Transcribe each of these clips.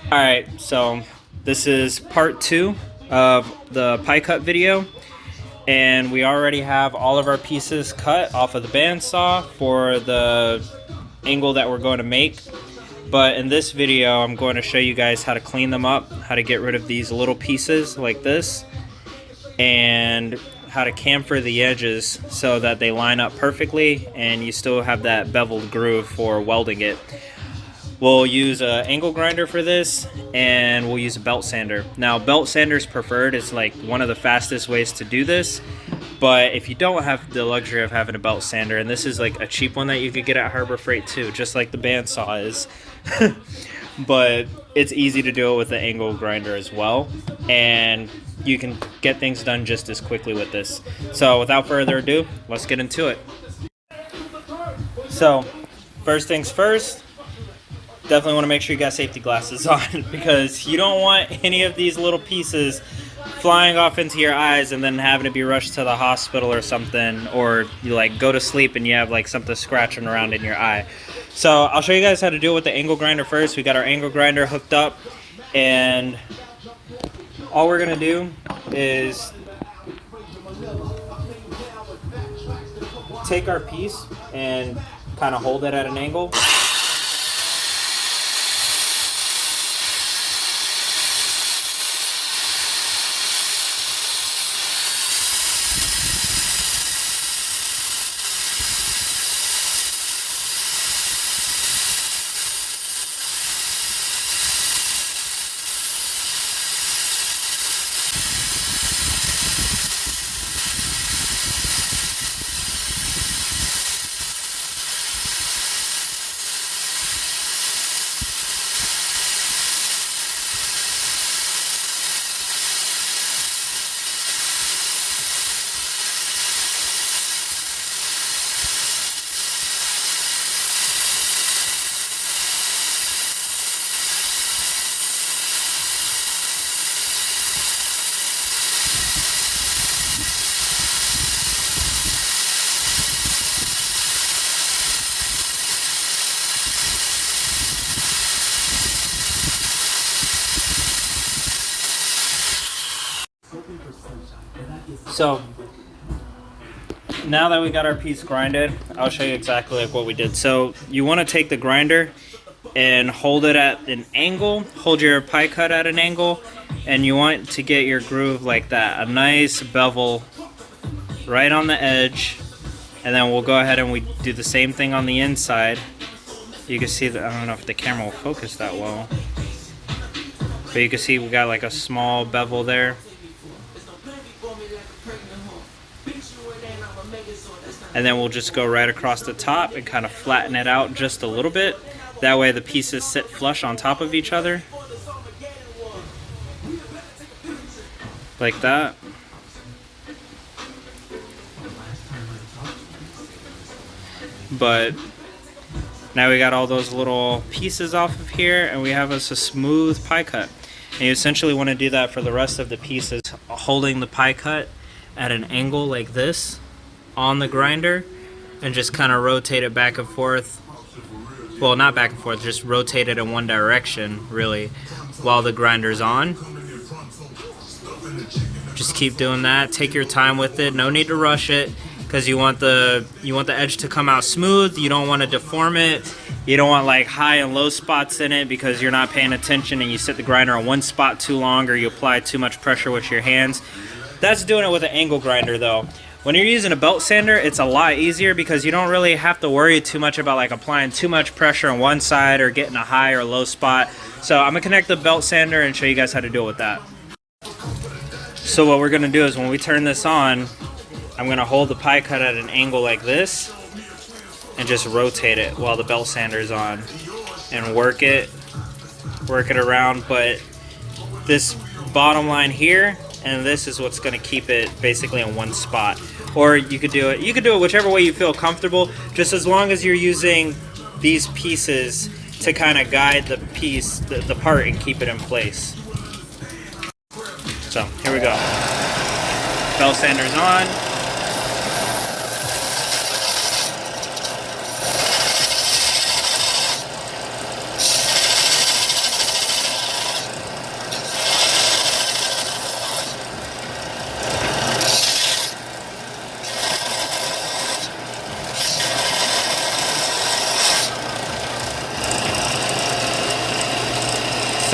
Alright, so this is part 2 of the pie cut video, and we already have all of our pieces cut off of the bandsaw for the angle that we're going to make. But in this video, I'm going to show you guys how to clean them up, how to get rid of these little pieces like this, and how to chamfer the edges so that they line up perfectly and you still have that beveled groove for welding it. We'll use an angle grinder for this, and we'll use a belt sander. Now, belt sander is preferred. It's like one of the fastest ways to do this. But if you don't have the luxury of having a belt sander, and this is like a cheap one that you could get at Harbor Freight too, just like the bandsaw is. But it's easy to do it with the angle grinder as well, and you can get things done just as quickly with this. So without further ado, let's get into it. So first things first, definitely want to make sure you got safety glasses on, because you don't want any of these little pieces flying off into your eyes and then having to be rushed to the hospital or something, or you like go to sleep and you have like something scratching around in your eye. So I'll show you guys how to do it with the angle grinder first. We got our angle grinder hooked up, and all we're gonna do is take our piece and kind of hold it at an angle. So now that we got our piece grinded, I'll show you exactly like what we did. So you want to take the grinder and hold it at an angle, hold your pie cut at an angle, and you want to get your groove like that, a nice bevel right on the edge. And then we'll go ahead and we do the same thing on the inside. You can see that, I don't know if the camera will focus that well, but you can see we got like a small bevel there. And then we'll just go right across the top and kind of flatten it out just a little bit. That way the pieces sit flush on top of each other. Like that. But now we got all those little pieces off of here, and we have us a smooth pie cut. And you essentially want to do that for the rest of the pieces, holding the pie cut at an angle like this on the grinder, and just kind of rotate it back and forth. Well, not back and forth, just rotate it in one direction really while the grinder's on. Just keep doing that. Take your time with it. No need to rush it, because you want the edge to come out smooth. You don't want to deform it. You don't want like high and low spots in it because you're not paying attention and you set the grinder on one spot too long, or you apply too much pressure with your hands. That's doing it with an angle grinder though. When you're using a belt sander, it's a lot easier because you don't really have to worry too much about like applying too much pressure on one side or getting a high or low spot. So I'm gonna connect the belt sander and show you guys how to deal with that. So what we're gonna do is when we turn this on, I'm gonna hold the pie cut at an angle like this and just rotate it while the belt sander is on and work it around. But this bottom line here, and this is what's going to keep it basically in one spot. Or you could do it whichever way you feel comfortable, just as long as you're using these pieces to kind of guide the piece, the part, and keep it in place. So here we go. Belt sander's on.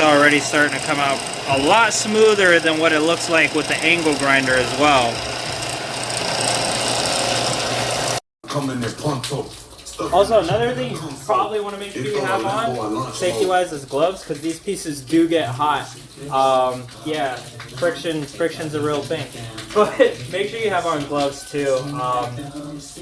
already starting to come out a lot smoother than what it looks like with the angle grinder as well. Also, another thing you probably want to make sure you have on, safety-wise, is gloves, because these pieces do get hot. Yeah, friction's a real thing. But make sure you have on gloves too.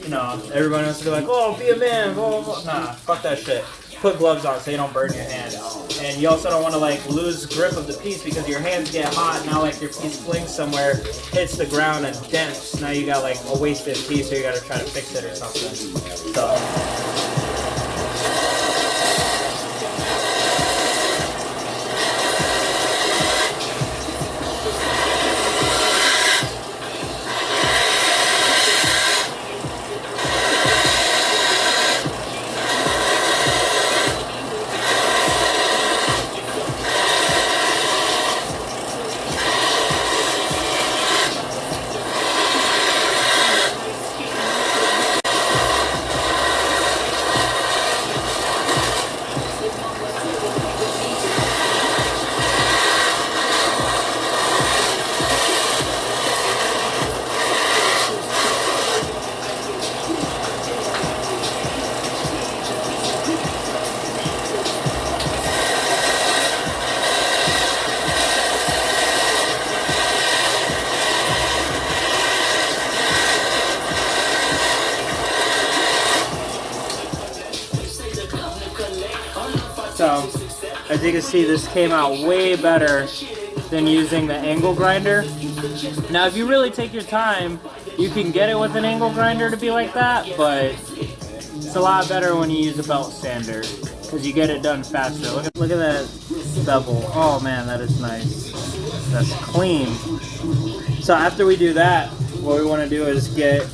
You know, everybody wants to be like, oh, be a man, blah, blah, blah. Nah, fuck that shit. Put gloves on so you don't burn your hand. And you also don't want to like lose grip of the piece because your hands get hot. Now like your piece flings somewhere, hits the ground and dents. Now you got like a wasted piece, so you got to try to fix it or something. So. So, as you can see, this came out way better than using the angle grinder. Now, if you really take your time, you can get it with an angle grinder to be like that, but it's a lot better when you use a belt sander because you get it done faster. Look at that bevel. Oh man, that is nice. That's clean. So after we do that, what we want to do is get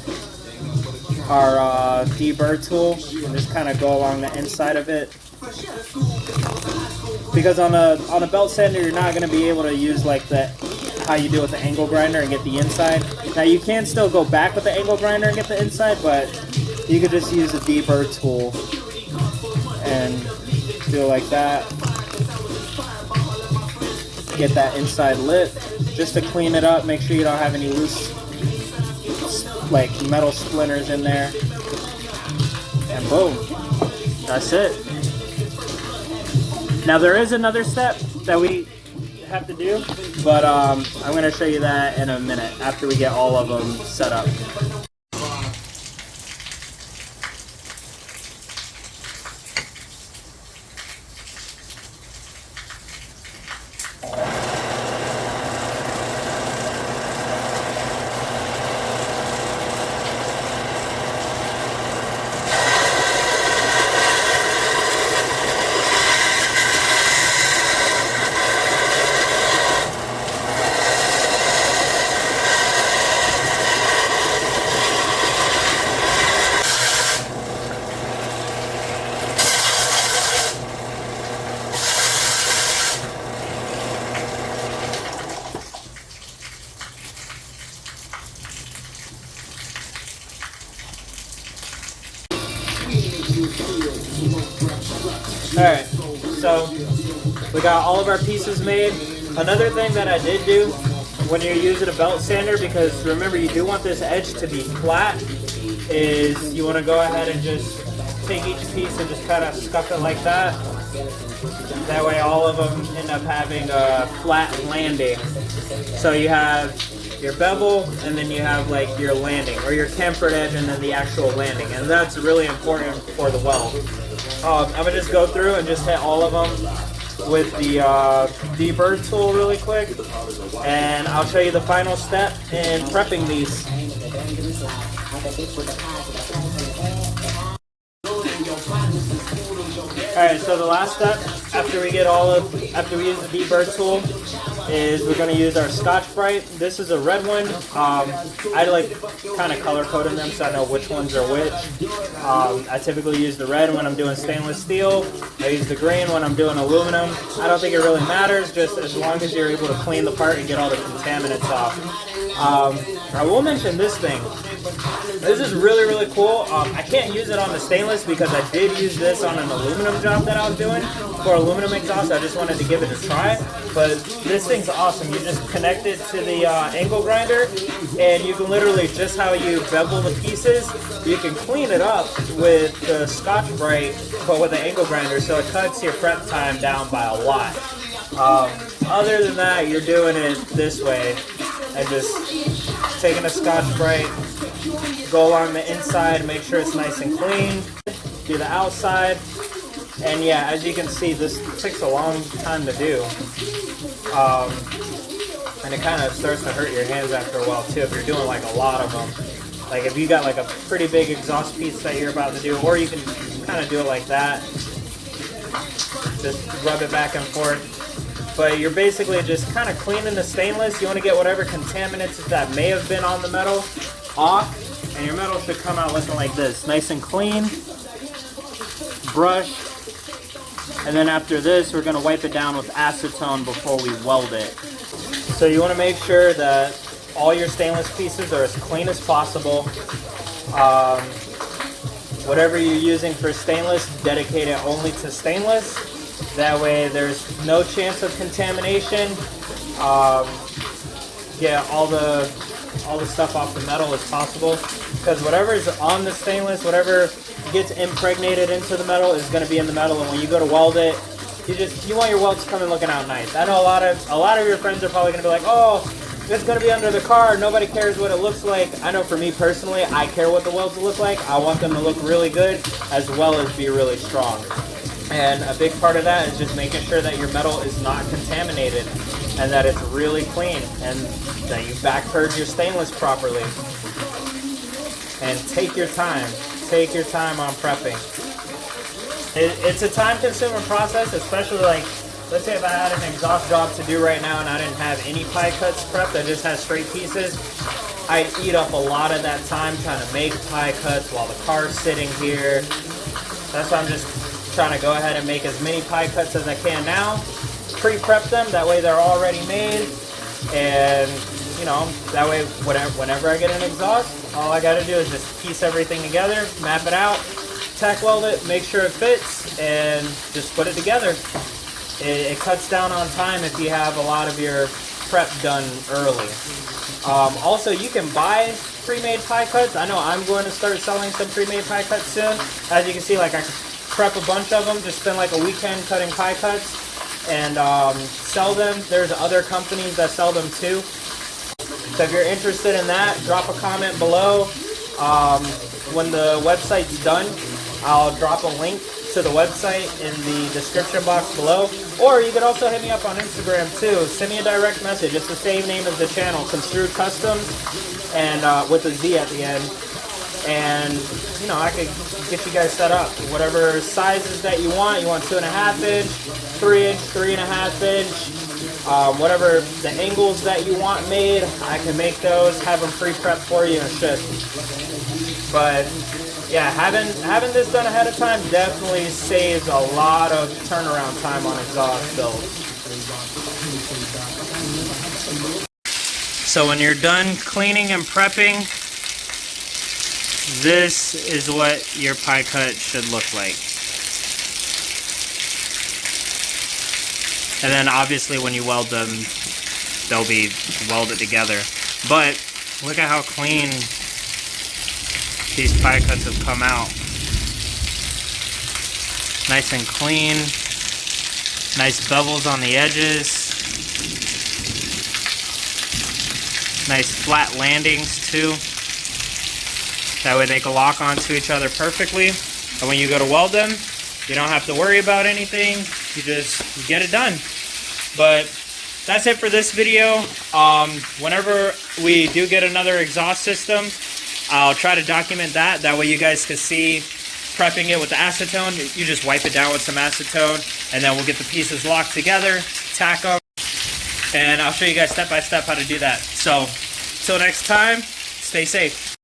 our deburr tool and just kind of go along the inside of it. Because on a belt sander, you're not going to be able to use like how you do with the angle grinder and get the inside. Now you can still go back with the angle grinder and get the inside, but you could just use the deburr tool and do it like that. Get that inside lip just to clean it up. Make sure you don't have any loose like metal splinters in there. And boom, that's it. Now there is another step that we have to do, but I'm going to show you that in a minute after we get all of them set up. Alright, so we got all of our pieces made. Another thing that I did do when you're using a belt sander, because remember you do want this edge to be flat, is you want to go ahead and just take each piece and just kind of scuff it like that. That way all of them end up having a flat landing. So you have your bevel, and then you have like your landing, or your chamfered edge, and then the actual landing. And that's really important for the weld. I'm going to just go through and just hit all of them with the deburr tool really quick. And I'll show you the final step in prepping these. Alright, so the last step after we use the deburr tool is we're going to use our Scotch-Brite. This is a red one. I like kind of color coding them so I know which ones are which. I typically use the red when I'm doing stainless steel. I use the green when I'm doing aluminum. I don't think it really matters, just as long as you're able to clean the part and get all the contaminants off. I will mention this thing. This is really, really cool. I can't use it on the stainless because I did use this on an aluminum job that I was doing for aluminum exhaust. I just wanted to give it a try. But this thing's awesome. You just connect it to the angle grinder, and you can literally, just how you bevel the pieces, you can clean it up with the Scotch-Brite, but with the angle grinder, so it cuts your prep time down by a lot. Other than that, you're doing it this way, and just taking a Scotch-Brite, go along the inside, make sure it's nice and clean, do the outside, and yeah, as you can see, this takes a long time to do, and it kind of starts to hurt your hands after a while too if you're doing like a lot of them. Like if you got like a pretty big exhaust piece that you're about to do, or you can kind of do it like that, just rub it back and forth. But you're basically just kind of cleaning the stainless. You want to get whatever contaminants that may have been on the metal off, and your metal should come out looking like this, nice and clean. Brush, and then after this, we're going to wipe it down with acetone before we weld it. So you want to make sure that all your stainless pieces are as clean as possible. Whatever you're using for stainless, dedicate it only to stainless. That way there's no chance of contamination. Get all the stuff off the metal as possible, because whatever's on the stainless, whatever gets impregnated into the metal is going to be in the metal, and when you go to weld it, you want your welds coming looking out nice. I know a lot of your friends are probably going to be like, oh, it's going to be under the car, nobody cares what it looks like. I know for me personally, I care what the welds look like. I want them to look really good as well as be really strong. And a big part of that is just making sure that your metal is not contaminated and that it's really clean and that you back purge your stainless properly. And take your time. Take your time on prepping. It's a time-consuming process, especially like, let's say if I had an exhaust job to do right now and I didn't have any pie cuts prepped, I just had straight pieces, I'd eat up a lot of that time trying to make pie cuts while the car's sitting here. That's why I'm just trying to go ahead and make as many pie cuts as I can now, pre-prep them, that way they're already made, and you know, that way whenever I get an exhaust, all I gotta do is just piece everything together, map it out, tack weld it, make sure it fits, and just put it together. It cuts down on time if you have a lot of your prep done early. Also, you can buy pre-made pie cuts. I know I'm going to start selling some pre-made pie cuts soon. As you can see, like I prep a bunch of them, just spend like a weekend cutting pie cuts and sell them. There's other companies that sell them too. So if you're interested in that, drop a comment below. When the website's done, I'll drop a link to the website in the description box below. Or you can also hit me up on Instagram too. Send me a direct message. It's the same name as the channel, Construed Customs, and with a Z at the end. And you know, I could get you guys set up whatever sizes that you want. You want 2.5 inch, 3 inch, 3.5 inch, whatever the angles that you want made, I can make those, have them pre-prep for you and shit. But yeah, having this done ahead of time definitely saves a lot of turnaround time on exhaust builds. So when you're done cleaning and prepping, this is what your pie cut should look like. And then obviously when you weld them, they'll be welded together. But look at how clean these pie cuts have come out. Nice and clean. Nice bevels on the edges. Nice flat landings too. That way they can lock onto each other perfectly. And when you go to weld them, you don't have to worry about anything. You just get it done. But that's it for this video. Whenever we do get another exhaust system, I'll try to document that. That way you guys can see prepping it with the acetone. You just wipe it down with some acetone, and then we'll get the pieces locked together, tack them, and I'll show you guys step by step how to do that. So, till next time, stay safe.